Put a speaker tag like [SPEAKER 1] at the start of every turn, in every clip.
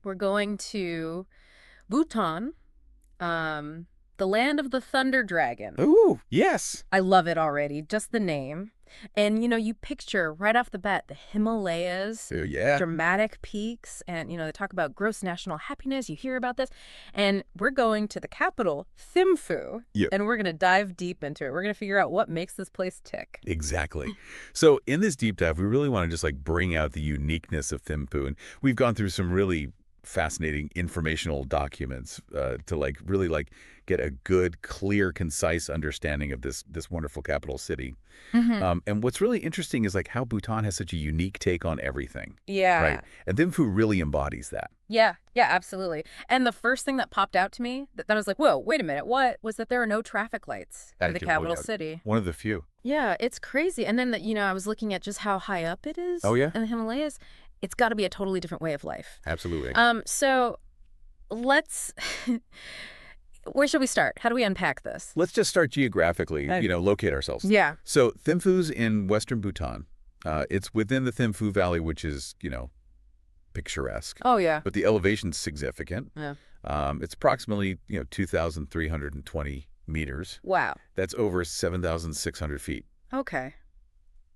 [SPEAKER 1] We're going to Bhutan, the land of the thunder dragon.
[SPEAKER 2] Ooh, yes.
[SPEAKER 1] I love it already, just the name. And, you picture right off the bat the Himalayas,
[SPEAKER 2] Oh, yeah.
[SPEAKER 1] dramatic peaks, and, they talk about gross national happiness. You hear about this. And we're going to the capital, Thimphu,
[SPEAKER 2] Yep.
[SPEAKER 1] and we're going to dive deep into it. We're going to figure out what makes this place tick.
[SPEAKER 2] Exactly. So in this deep dive, we really want to just bring out the uniqueness of Thimphu. And we've gone through some really fascinating informational documents to really get a good, clear, concise understanding of this wonderful capital city. And what's really interesting is how Bhutan has such a unique take on everything.
[SPEAKER 1] Yeah.
[SPEAKER 2] Right. And Thimphu really embodies that.
[SPEAKER 1] Yeah, absolutely. And the first thing that popped out to me that I was like, whoa, wait a minute, what? Was that there are no traffic lights for the capital city.
[SPEAKER 2] One of the few.
[SPEAKER 1] Yeah, it's crazy. And then, I was looking at just how high up it is
[SPEAKER 2] Oh, yeah?
[SPEAKER 1] in the Himalayas. It's got to be a totally different way of life.
[SPEAKER 2] Absolutely.
[SPEAKER 1] So let's, where should we start? How do we unpack this?
[SPEAKER 2] Let's just start geographically, locate ourselves.
[SPEAKER 1] Yeah.
[SPEAKER 2] So Thimphu's in western Bhutan. It's within the Thimphu Valley, which is, picturesque.
[SPEAKER 1] Oh, yeah.
[SPEAKER 2] But the elevation's significant.
[SPEAKER 1] Yeah.
[SPEAKER 2] It's approximately, 2,320 meters.
[SPEAKER 1] Wow.
[SPEAKER 2] That's over 7,600 feet.
[SPEAKER 1] Okay.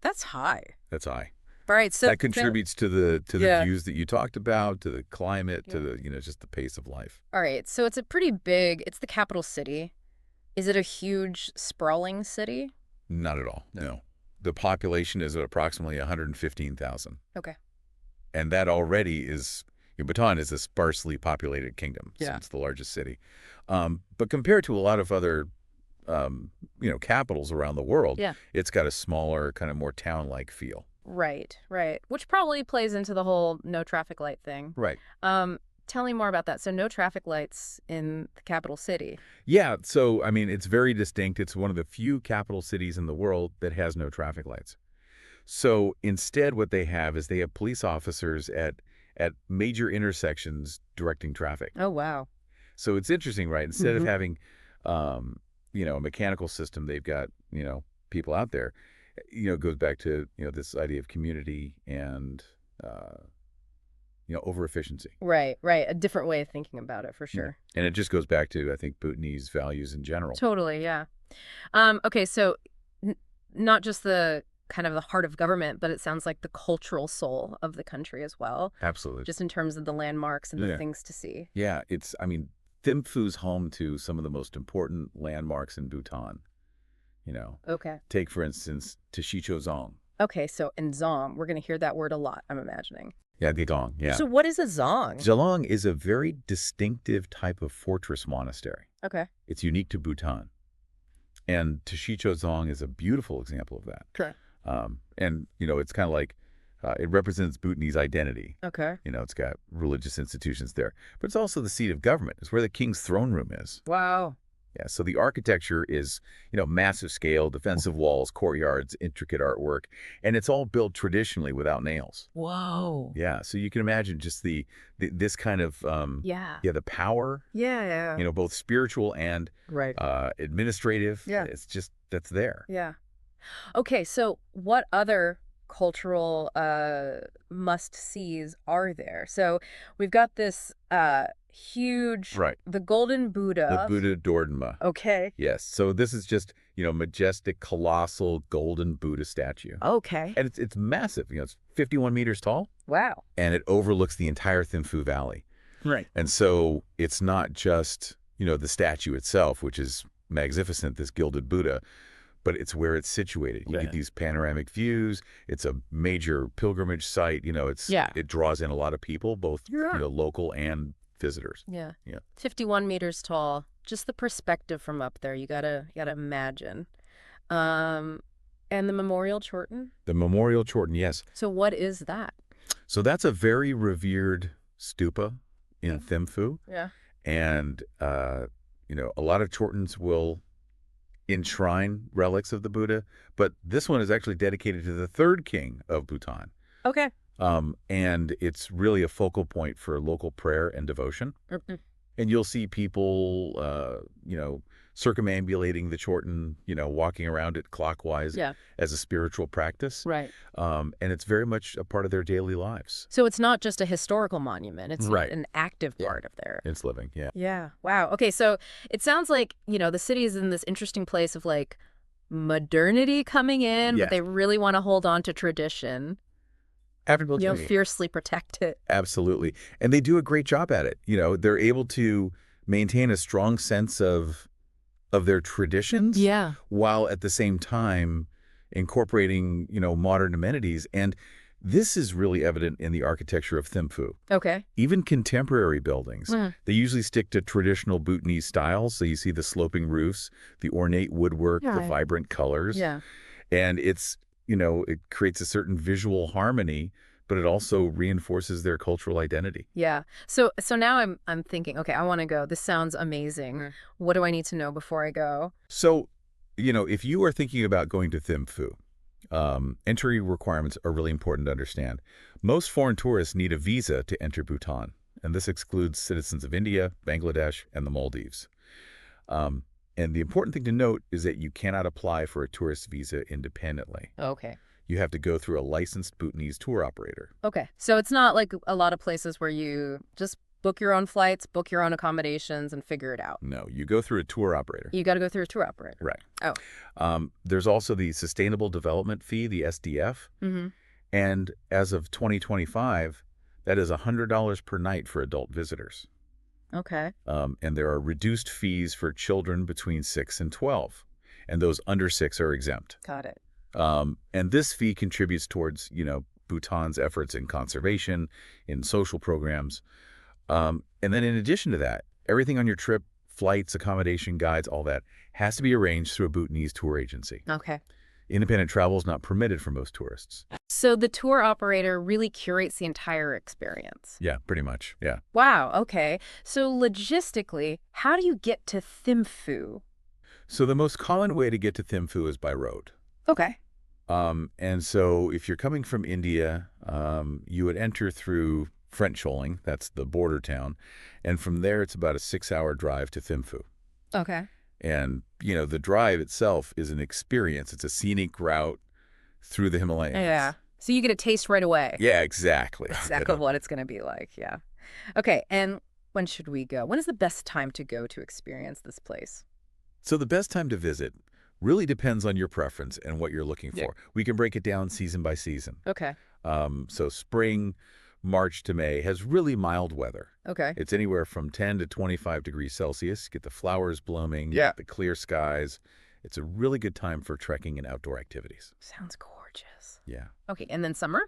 [SPEAKER 1] That's high.
[SPEAKER 2] That's high.
[SPEAKER 1] All right. So
[SPEAKER 2] that contributes to the
[SPEAKER 1] Yeah.
[SPEAKER 2] views that you talked about, to the climate,
[SPEAKER 1] Yeah.
[SPEAKER 2] to the, just the pace of life.
[SPEAKER 1] All right. So it's it's the capital city. Is it a huge, sprawling city?
[SPEAKER 2] Not at all. No. The population is approximately 115,000.
[SPEAKER 1] Okay.
[SPEAKER 2] And that already is, Bhutan is a sparsely populated kingdom. So
[SPEAKER 1] Yeah.
[SPEAKER 2] it's the largest city. But compared to a lot of other, capitals around the world,
[SPEAKER 1] Yeah.
[SPEAKER 2] it's got a smaller, kind of more town-like feel.
[SPEAKER 1] Right. Which probably plays into the whole no traffic light thing.
[SPEAKER 2] Right.
[SPEAKER 1] Tell me more about that. So no traffic lights in the capital city.
[SPEAKER 2] Yeah. So, it's very distinct. It's one of the few capital cities in the world that has no traffic lights. So instead, what they have is they have police officers at major intersections directing traffic.
[SPEAKER 1] Oh, wow.
[SPEAKER 2] So it's interesting, right? Instead of having, a mechanical system, they've got, people out there. It goes back to, this idea of community and, over efficiency.
[SPEAKER 1] Right. A different way of thinking about it, for sure.
[SPEAKER 2] Yeah. And it just goes back to, I think, Bhutanese values in general.
[SPEAKER 1] Totally, yeah. Okay, so not just the kind of the heart of government, but it sounds like the cultural soul of the country as well.
[SPEAKER 2] Absolutely.
[SPEAKER 1] Just in terms of the landmarks and the things to see.
[SPEAKER 2] Yeah, Thimphu's home to some of the most important landmarks in Bhutan.
[SPEAKER 1] Okay.
[SPEAKER 2] Take, for instance, Tashichho Dzong.
[SPEAKER 1] Okay, so in Dzong, we're going to hear that word a lot, I'm imagining.
[SPEAKER 2] Yeah, the Dzong, yeah.
[SPEAKER 1] So what is a Dzong?
[SPEAKER 2] Dzong is a very distinctive type of fortress monastery.
[SPEAKER 1] Okay.
[SPEAKER 2] It's unique to Bhutan. And Tashichho Dzong is a beautiful example of that.
[SPEAKER 1] Okay.
[SPEAKER 2] And, it's kind of it represents Bhutanese identity.
[SPEAKER 1] Okay.
[SPEAKER 2] It's got religious institutions there. But it's also the seat of government. It's where the king's throne room is.
[SPEAKER 1] Wow.
[SPEAKER 2] Yeah, so the architecture is, massive scale, defensive walls, courtyards, intricate artwork, and it's all built traditionally without nails.
[SPEAKER 1] Whoa.
[SPEAKER 2] Yeah, so you can imagine just this kind of, the power,
[SPEAKER 1] Yeah.
[SPEAKER 2] both spiritual and
[SPEAKER 1] Right.
[SPEAKER 2] administrative.
[SPEAKER 1] Yeah.
[SPEAKER 2] It's just, that's there.
[SPEAKER 1] Yeah. Okay, so what other cultural must-sees are there? So we've got this huge,
[SPEAKER 2] Right.
[SPEAKER 1] the golden Buddha.
[SPEAKER 2] The Buddha Dordenma.
[SPEAKER 1] Okay.
[SPEAKER 2] Yes, so this is just, majestic, colossal, golden Buddha statue.
[SPEAKER 1] Okay.
[SPEAKER 2] And it's massive, it's 51 meters tall.
[SPEAKER 1] Wow.
[SPEAKER 2] And it overlooks the entire Thimphu Valley.
[SPEAKER 1] Right.
[SPEAKER 2] And so it's not just, the statue itself, which is magnificent, this gilded Buddha, but it's where it's situated. You get these panoramic views. It's a major pilgrimage site. It draws in a lot of people, both local and visitors.
[SPEAKER 1] Yeah.
[SPEAKER 3] 51 meters tall. Just the perspective from up there, you gotta imagine. And the Memorial Chorten?
[SPEAKER 2] The Memorial Chorten, yes.
[SPEAKER 3] So what is that?
[SPEAKER 2] So that's a very revered stupa in Thimphu.
[SPEAKER 1] Yeah.
[SPEAKER 2] And, a lot of Chortens will enshrine relics of the Buddha, but this one is actually dedicated to the third king of Bhutan.
[SPEAKER 1] Okay.
[SPEAKER 2] And it's really a focal point for local prayer and devotion.
[SPEAKER 1] Mm-hmm.
[SPEAKER 2] And you'll see people, circumambulating the Chorten, walking around it clockwise
[SPEAKER 1] Yeah.
[SPEAKER 2] as a spiritual practice.
[SPEAKER 1] Right.
[SPEAKER 2] And it's very much a part of their daily lives.
[SPEAKER 1] So it's not just a historical monument. It's
[SPEAKER 2] Right.
[SPEAKER 1] an active
[SPEAKER 2] Yeah.
[SPEAKER 1] part of their...
[SPEAKER 2] It's living, yeah.
[SPEAKER 1] Yeah. Wow. Okay, so it sounds like, the city is in this interesting place of like modernity coming in,
[SPEAKER 2] Yes.
[SPEAKER 1] but they really want to hold on to tradition,
[SPEAKER 2] Absolutely.
[SPEAKER 1] fiercely protect it.
[SPEAKER 2] Absolutely. And they do a great job at it. They're able to maintain a strong sense of their traditions
[SPEAKER 1] Yeah.
[SPEAKER 2] while at the same time incorporating, modern amenities. And this is really evident in the architecture of Thimphu.
[SPEAKER 1] Okay.
[SPEAKER 2] Even contemporary buildings,
[SPEAKER 1] Mhm.
[SPEAKER 2] they usually stick to traditional Bhutanese styles. So you see the sloping roofs, the ornate woodwork, the
[SPEAKER 1] Right.
[SPEAKER 2] vibrant colors.
[SPEAKER 1] Yeah.
[SPEAKER 2] And it's, it creates a certain visual harmony, but it also reinforces their cultural identity.
[SPEAKER 1] Yeah. So now I'm thinking, okay, I want to go. This sounds amazing. What do I need to know before I go?
[SPEAKER 2] So, if you are thinking about going to Thimphu, entry requirements are really important to understand. Most foreign tourists need a visa to enter Bhutan, and this excludes citizens of India, Bangladesh, and the Maldives. And the important thing to note is that you cannot apply for a tourist visa independently.
[SPEAKER 1] Okay.
[SPEAKER 2] You have to go through a licensed Bhutanese tour operator.
[SPEAKER 1] Okay. So it's not like a lot of places where you just book your own flights, book your own accommodations, and figure it out.
[SPEAKER 2] No, you go through a tour operator.
[SPEAKER 1] You got to go through a tour operator.
[SPEAKER 2] Right.
[SPEAKER 1] Oh.
[SPEAKER 2] There's also the Sustainable Development Fee, the SDF.
[SPEAKER 1] Mm-hmm.
[SPEAKER 2] And as of 2025, that is $100 per night for adult visitors.
[SPEAKER 1] Okay.
[SPEAKER 2] And there are reduced fees for children between 6 and 12. And those under 6 are exempt.
[SPEAKER 1] Got it.
[SPEAKER 2] And this fee contributes towards, Bhutan's efforts in conservation, in social programs. And then in addition to that, everything on your trip, flights, accommodation, guides, all that, has to be arranged through a Bhutanese tour agency.
[SPEAKER 1] Okay.
[SPEAKER 2] Independent travel is not permitted for most tourists.
[SPEAKER 1] So the tour operator really curates the entire experience.
[SPEAKER 2] Yeah, pretty much. Yeah.
[SPEAKER 1] Wow. Okay. So logistically, how do you get to Thimphu?
[SPEAKER 2] So the most common way to get to Thimphu is by road.
[SPEAKER 1] Okay.
[SPEAKER 2] And so if you're coming from India, you would enter through Choling, that's the border town, and from there it's about a 6-hour drive to Thimphu.
[SPEAKER 1] Okay.
[SPEAKER 2] And, the drive itself is an experience. It's a scenic route through the Himalayas.
[SPEAKER 1] Yeah. So you get a taste right away.
[SPEAKER 2] Yeah, exactly.
[SPEAKER 1] Exactly what it's going to be like. Yeah. Okay. And when should we go? When is the best time to go to experience this place?
[SPEAKER 2] So the best time to visit really depends on your preference and what you're looking for.
[SPEAKER 1] Yeah.
[SPEAKER 2] We can break it down season by season.
[SPEAKER 1] Okay.
[SPEAKER 2] So spring, March to May has really mild weather.
[SPEAKER 1] Okay.
[SPEAKER 2] It's anywhere from 10 to 25 degrees Celsius. Get the flowers blooming,
[SPEAKER 3] Yeah.
[SPEAKER 2] the clear skies. It's a really good time for trekking and outdoor activities.
[SPEAKER 1] Sounds gorgeous.
[SPEAKER 2] Yeah.
[SPEAKER 1] Okay. And then summer?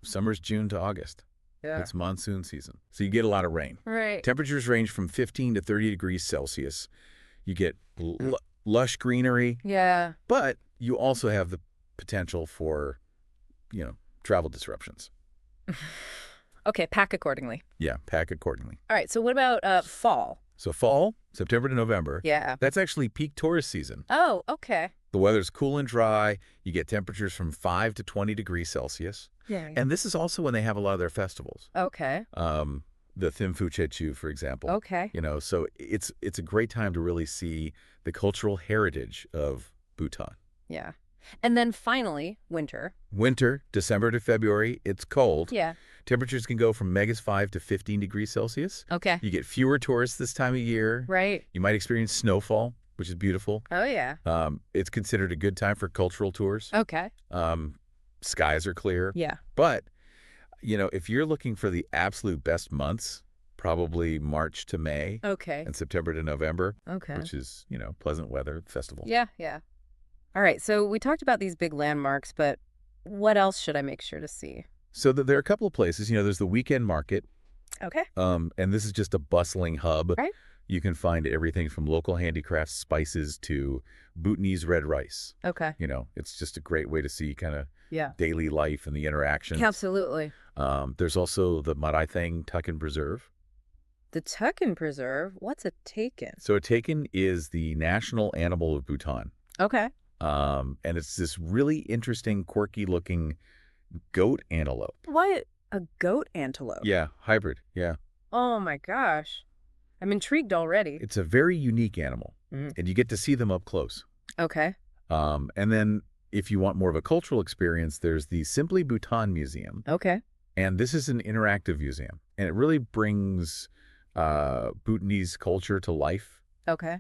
[SPEAKER 2] Summer's June to August.
[SPEAKER 1] Yeah.
[SPEAKER 2] It's monsoon season. So you get a lot of rain.
[SPEAKER 1] Right.
[SPEAKER 2] Temperatures range from 15 to 30 degrees Celsius. You get lush greenery,
[SPEAKER 1] Yeah.
[SPEAKER 2] but you also have the potential for, travel disruptions.
[SPEAKER 1] Okay. Pack accordingly.
[SPEAKER 2] Yeah, pack accordingly.
[SPEAKER 1] All right. So what about fall?
[SPEAKER 2] So fall, September to November,
[SPEAKER 1] Yeah.
[SPEAKER 2] that's actually peak tourist season.
[SPEAKER 1] Oh, okay.
[SPEAKER 2] The weather's cool and dry. You get temperatures from 5 to 20 degrees Celsius.
[SPEAKER 1] Yeah.
[SPEAKER 2] And this is also when they have a lot of their festivals.
[SPEAKER 1] Okay.
[SPEAKER 2] The Thimphu Chechu, for example.
[SPEAKER 1] Okay.
[SPEAKER 2] So it's a great time to really see the cultural heritage of Bhutan.
[SPEAKER 1] Yeah. And then finally, winter.
[SPEAKER 2] Winter, December to February, it's cold.
[SPEAKER 1] Yeah.
[SPEAKER 2] Temperatures can go from -5 to 15 degrees Celsius.
[SPEAKER 1] Okay.
[SPEAKER 2] You get fewer tourists this time of year.
[SPEAKER 1] Right.
[SPEAKER 2] You might experience snowfall, which is beautiful.
[SPEAKER 1] Oh, yeah.
[SPEAKER 2] It's considered a good time for cultural tours.
[SPEAKER 1] Okay.
[SPEAKER 2] Skies are clear.
[SPEAKER 1] Yeah.
[SPEAKER 2] But, if you're looking for the absolute best months, probably March to May
[SPEAKER 1] Okay.
[SPEAKER 2] and September to November,
[SPEAKER 1] Okay.
[SPEAKER 2] which is, pleasant weather, festival.
[SPEAKER 1] Yeah. Yeah. All right. So we talked about these big landmarks, but what else should I make sure to see?
[SPEAKER 2] So there are a couple of places. There's the weekend market,
[SPEAKER 1] Okay.
[SPEAKER 2] and this is just a bustling hub.
[SPEAKER 1] Right.
[SPEAKER 2] You can find everything from local handicrafts, spices, to Bhutanese red rice.
[SPEAKER 1] Okay.
[SPEAKER 2] It's just a great way to see kind of
[SPEAKER 1] Yeah.
[SPEAKER 2] daily life and the interactions.
[SPEAKER 1] Absolutely.
[SPEAKER 2] There's also the Maraithang Tucken Preserve.
[SPEAKER 1] The Tucken Preserve. What's a taken?
[SPEAKER 2] So a taken is the national animal of Bhutan.
[SPEAKER 1] Okay.
[SPEAKER 2] And it's this really interesting, quirky-looking goat antelope.
[SPEAKER 1] What? A goat antelope?
[SPEAKER 2] Yeah, hybrid. Yeah.
[SPEAKER 1] Oh my gosh. I'm intrigued already.
[SPEAKER 2] It's a very unique animal. and you get to see them up close.
[SPEAKER 1] Okay.
[SPEAKER 2] And then if you want more of a cultural experience, there's the Simply Bhutan Museum.
[SPEAKER 1] Okay.
[SPEAKER 2] And this is an interactive museum, and it really brings Bhutanese culture to life.
[SPEAKER 1] Okay.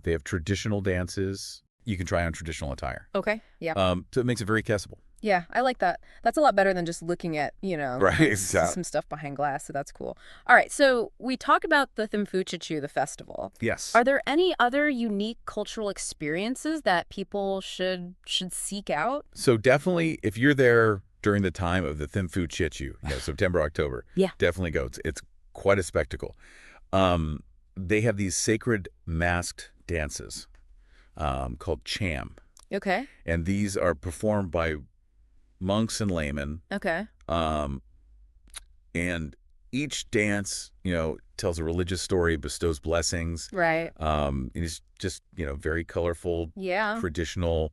[SPEAKER 2] They have traditional dances. You can try on traditional attire.
[SPEAKER 1] Okay. Yeah.
[SPEAKER 2] So it makes it very accessible.
[SPEAKER 1] Yeah, I like that. That's a lot better than just looking at,
[SPEAKER 2] Right, exactly.
[SPEAKER 1] some stuff behind glass, so that's cool. All right, so we talk about the Thimphu, the festival.
[SPEAKER 2] Yes.
[SPEAKER 1] Are there any other unique cultural experiences that people should seek out?
[SPEAKER 2] So definitely, if you're there during the time of the Thimphu Chichu, September, October,
[SPEAKER 1] Yeah.
[SPEAKER 2] definitely go. It's quite a spectacle. They have these sacred masked dances called cham,
[SPEAKER 1] Okay.
[SPEAKER 2] and these are performed by monks and laymen.
[SPEAKER 1] Okay.
[SPEAKER 2] And each dance, tells a religious story, bestows blessings.
[SPEAKER 1] Right.
[SPEAKER 2] And it's just, very colorful,
[SPEAKER 1] Yeah.
[SPEAKER 2] traditional.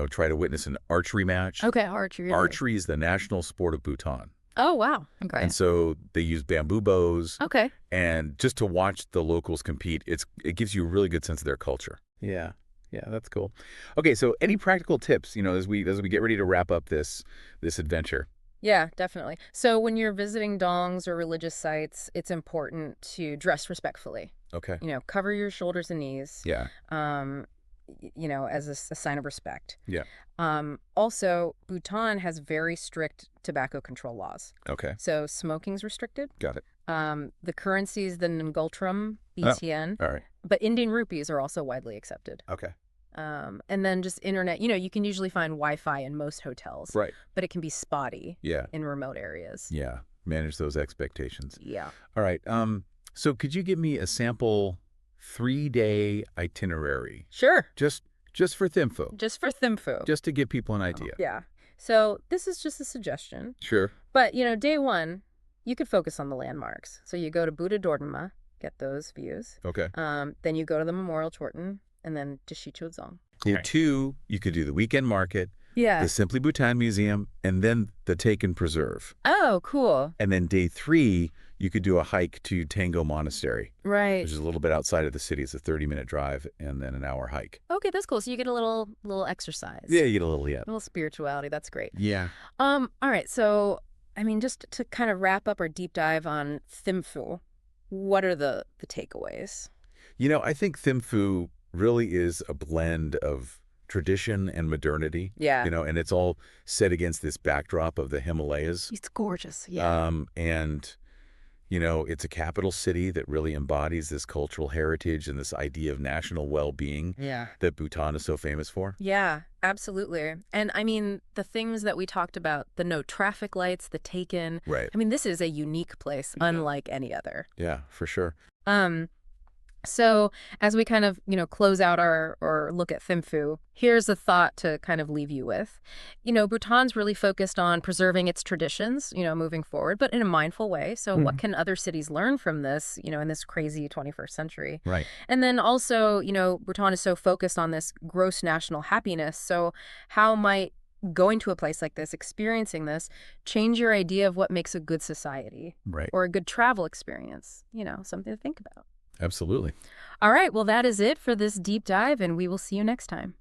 [SPEAKER 2] Try to witness an archery match.
[SPEAKER 1] Okay, archery.
[SPEAKER 2] Archery is the national sport of Bhutan.
[SPEAKER 1] Oh, wow. Okay.
[SPEAKER 2] And so they use bamboo bows.
[SPEAKER 1] Okay.
[SPEAKER 2] And just to watch the locals compete, it gives you a really good sense of their culture. Yeah. Yeah, that's cool. Okay, so any practical tips, as we get ready to wrap up this adventure?
[SPEAKER 1] Yeah, definitely. So when you're visiting dongs or religious sites, it's important to dress respectfully.
[SPEAKER 2] Okay.
[SPEAKER 1] Cover your shoulders and knees.
[SPEAKER 2] Yeah.
[SPEAKER 1] As a sign of respect.
[SPEAKER 2] Yeah.
[SPEAKER 1] Also, Bhutan has very strict tobacco control laws.
[SPEAKER 2] Okay.
[SPEAKER 1] So smoking's restricted.
[SPEAKER 2] Got it.
[SPEAKER 1] The currency is the Ngultram, BTN.
[SPEAKER 2] All right.
[SPEAKER 1] But Indian rupees are also widely accepted.
[SPEAKER 2] Okay.
[SPEAKER 1] And then just internet, you can usually find Wi-Fi in most hotels.
[SPEAKER 2] Right.
[SPEAKER 1] But it can be spotty
[SPEAKER 2] Yeah.
[SPEAKER 1] in remote areas.
[SPEAKER 2] Yeah. Manage those expectations.
[SPEAKER 1] Yeah.
[SPEAKER 2] All right. So could you give me a sample 3-day itinerary?
[SPEAKER 1] Sure.
[SPEAKER 2] Just for Thimphu.
[SPEAKER 1] Just for Thimphu.
[SPEAKER 2] Just to give people an idea.
[SPEAKER 1] Yeah. So this is just a suggestion.
[SPEAKER 2] Sure.
[SPEAKER 1] But, day one, you could focus on the landmarks. So you go to Dordenma, get those views.
[SPEAKER 2] Okay.
[SPEAKER 1] Then you go to the Memorial Chorten, and then Tashichho Dzong.
[SPEAKER 2] Day 2, you could do the weekend market,
[SPEAKER 1] Yeah.
[SPEAKER 2] the Simply Bhutan Museum, and then the Taken Preserve.
[SPEAKER 1] Oh, cool.
[SPEAKER 2] And then day 3, you could do a hike to Tango Monastery,
[SPEAKER 1] Right.
[SPEAKER 2] which is a little bit outside of the city. It's a 30-minute drive and then an hour hike.
[SPEAKER 1] Okay, that's cool. So you get a little exercise.
[SPEAKER 2] Yeah, you get a little, yeah.
[SPEAKER 1] A little spirituality. That's great.
[SPEAKER 2] Yeah.
[SPEAKER 1] All right. So, just to kind of wrap up our deep dive on Thimphu, what are the takeaways?
[SPEAKER 2] I think Thimphu really is a blend of tradition and modernity.
[SPEAKER 1] Yeah.
[SPEAKER 2] And it's all set against this backdrop of the Himalayas.
[SPEAKER 1] It's gorgeous. Yeah.
[SPEAKER 2] And it's a capital city that really embodies this cultural heritage and this idea of national well-being that Bhutan is so famous for.
[SPEAKER 1] Yeah, absolutely. And the things that we talked about, the no traffic lights, the Taken.
[SPEAKER 2] Right.
[SPEAKER 1] This is a unique place, unlike any other.
[SPEAKER 2] Yeah, for sure.
[SPEAKER 1] So as we kind of, close out or look at Thimphu, here's a thought to kind of leave you with. Bhutan's really focused on preserving its traditions, moving forward, but in a mindful way. So what can other cities learn from this, in this crazy 21st century?
[SPEAKER 2] Right.
[SPEAKER 1] And then also, Bhutan is so focused on this gross national happiness. So how might going to a place like this, experiencing this, change your idea of what makes a good society?
[SPEAKER 2] Right.
[SPEAKER 1] Or a good travel experience? Something to think about.
[SPEAKER 2] Absolutely.
[SPEAKER 1] All right. Well, that is it for this deep dive, and we will see you next time.